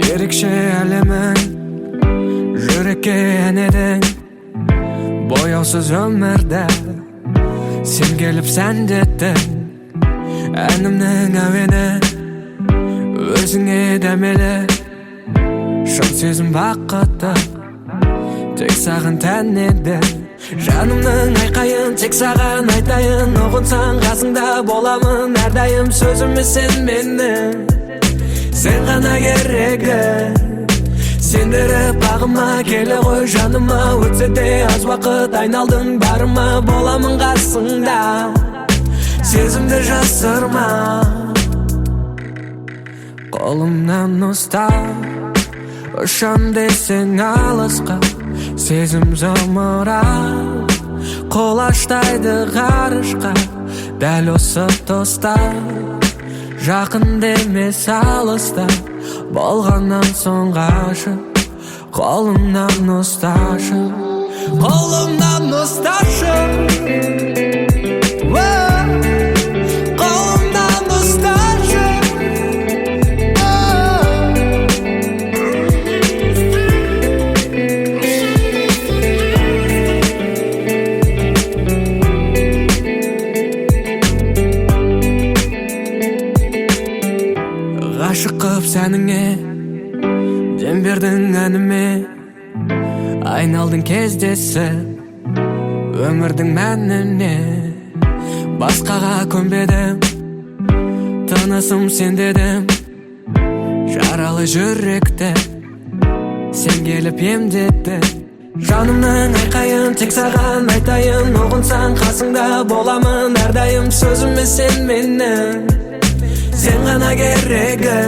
Ерекше әлемің жүрекке әнедің бояусыз өмірді сен келіп сәндеттің әнімнің әуені өзіңе дәмелі шын сезім бақытты тек саған тән еді жанымның айқайын тек саған айтайын ұғынсаң қасыңда боламын әрдайым сөзіме сен менің сен ғана керегі сендіріп бағыма келе ғой жаныма өтсе де аз уақыт айналдың барыма боламын қасыңда сезімді жасырма қолымнан ұстап ұшам десең алысқа сезім зымырап қолаштайды ғарышқа дәл осы тұста жақын емес алыста болғаннан соң ғашық қолымнан ұсташы қолымнан ұсташы қолымнан ұсташы ғашық қып сәніңе дем бердің әніме айналдың кездесіп өмірдің мәніне басқаға көнбедім тынысым сен дедім жаралы жүректі сен келіп емдеттің жанымның айқайын тек саған айтайын ұғынсаң қасыңда боламын әрдайым сөзіме сен менің сен ғана керегі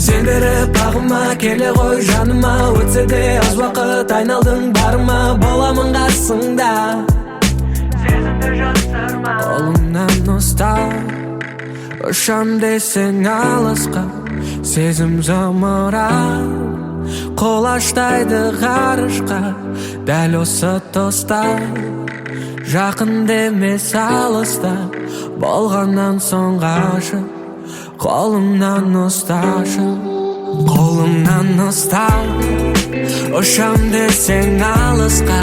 сендіріп бағыма келе ғой жаныма өтсе де аз уақыт айналдың барыма боламын қасыңда сезімді жасырма қолымнан ұстап ұшам десең алысқа сезім зымырап қолаштайды ғарышқа дәл осы тұста жақын емес алыста болғаннан соң ғашық қолымнан ұсташы қолымнан ұстап ұшам десең алысқа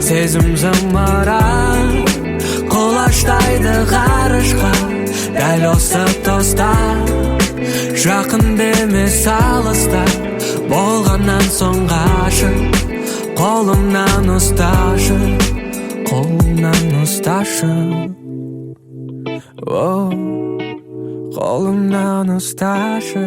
сезім зымырап қолаштайды ғарышқа дәл осы тұста жақын емес алыста болғаннан соң ғашық қолымнан ұсташы қолымнан ұсташы қолымнан ұсташы